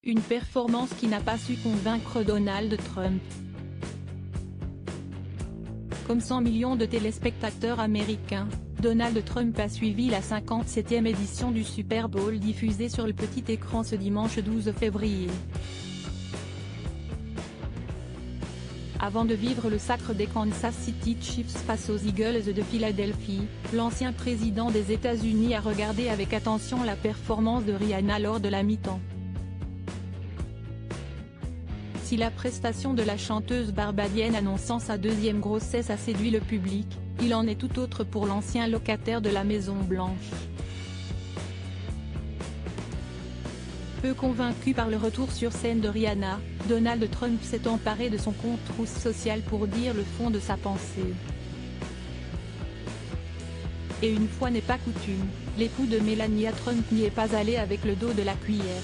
Une performance qui n'a pas su convaincre Donald Trump. Comme 100 millions de téléspectateurs américains, Donald Trump a suivi la 57e édition du Super Bowl diffusée sur le petit écran ce dimanche 12 février. Avant de vivre le sacre des Kansas City Chiefs face aux Eagles de Philadelphie, l'ancien président des États-Unis a regardé avec attention la performance de Rihanna lors de la mi-temps. Si la prestation de la chanteuse barbadienne annonçant sa deuxième grossesse a séduit le public, il en est tout autre pour l'ancien locataire de la Maison Blanche. Peu convaincu par le retour sur scène de Rihanna, Donald Trump s'est emparé de son compte Truth Social pour dire le fond de sa pensée. Et une fois n'est pas coutume, l'époux de Melania Trump n'y est pas allé avec le dos de la cuillère.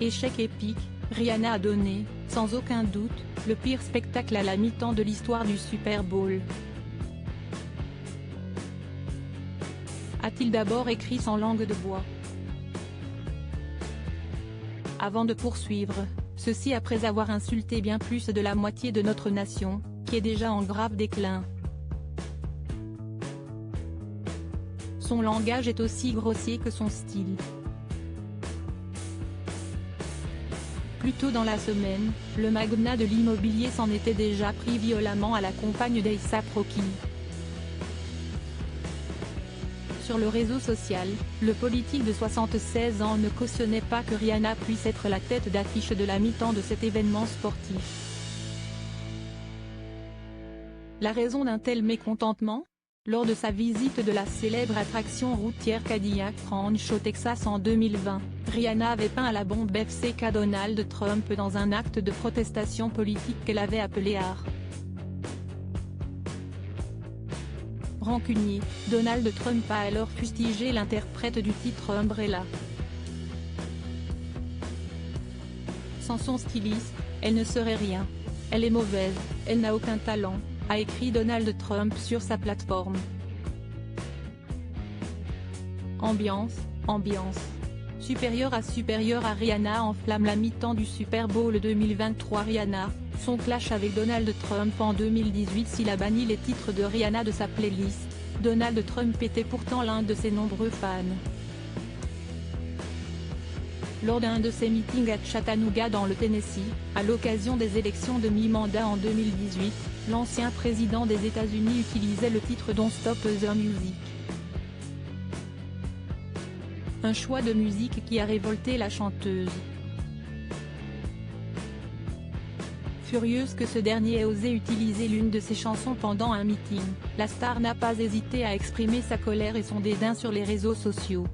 Échec épique, Rihanna a donné, sans aucun doute, le pire spectacle à la mi-temps de l'histoire du Super Bowl. A-t-il d'abord écrit sans langue de bois. Avant de poursuivre, ceci après avoir insulté bien plus de la moitié de notre nation, qui est déjà en grave déclin. Son langage est aussi grossier que son style. Plus tôt dans la semaine, le magnat de l'immobilier s'en était déjà pris violemment à la compagne d'A$AP Rocky. Sur le réseau social, le politique de 76 ans ne cautionnait pas que Rihanna puisse être la tête d'affiche de la mi-temps de cet événement sportif. La raison d'un tel mécontentement ? Lors de sa visite de la célèbre attraction routière Cadillac Ranch au Texas en 2020, Rihanna avait peint à la bombe FCK Donald Trump dans un acte de protestation politique qu'elle avait appelé art. Rancunier, Donald Trump a alors fustigé l'interprète du titre Umbrella. Sans son styliste, elle ne serait rien. Elle est mauvaise, elle n'a aucun talent, a écrit Donald Trump sur sa plateforme. Ambiance. Supérieur à Rihanna enflamme la mi-temps du Super Bowl 2023. Rihanna, son clash avec Donald Trump en 2018. S'il a banni les titres de Rihanna de sa playlist, Donald Trump était pourtant l'un de ses nombreux fans. Lors d'un de ses meetings à Chattanooga dans le Tennessee, à l'occasion des élections de mi-mandat en 2018, l'ancien président des États-Unis utilisait le titre Don't Stop the Music. Un choix de musique qui a révolté la chanteuse. Furieuse que ce dernier ait osé utiliser l'une de ses chansons pendant un meeting, la star n'a pas hésité à exprimer sa colère et son dédain sur les réseaux sociaux.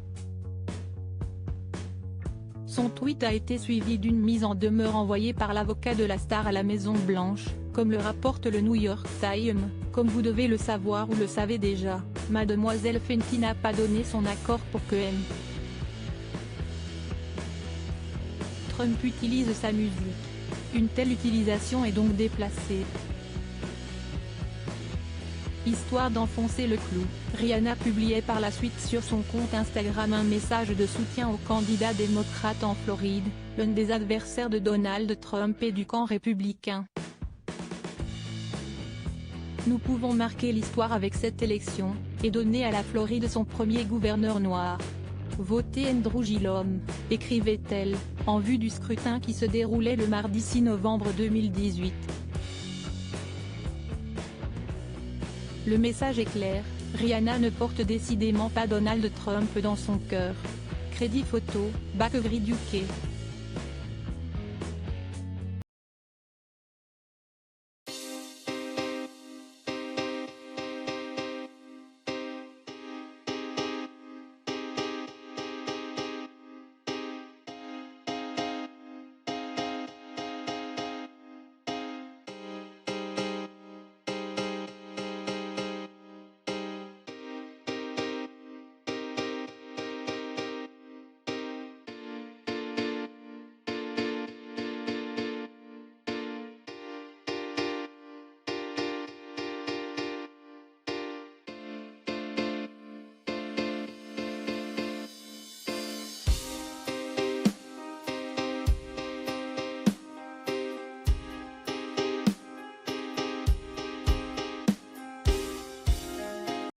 Son tweet a été suivi d'une mise en demeure envoyée par l'avocat de la star à la Maison Blanche, comme le rapporte le New York Times. Comme vous devez le savoir ou le savez déjà, Mademoiselle Fenty n'a pas donné son accord pour que M. Trump utilise sa musique. Une telle utilisation est donc déplacée. Histoire d'enfoncer le clou, Rihanna publiait par la suite sur son compte Instagram un message de soutien au candidat démocrate en Floride, l'un des adversaires de Donald Trump et du camp républicain. Nous pouvons marquer l'histoire avec cette élection, et donner à la Floride son premier gouverneur noir. Votez Andrew Gillum, écrivait-elle, en vue du scrutin qui se déroulait le mardi 6 novembre 2018. Le message est clair, Rihanna ne porte décidément pas Donald Trump dans son cœur. Crédit photo, Bakery UK.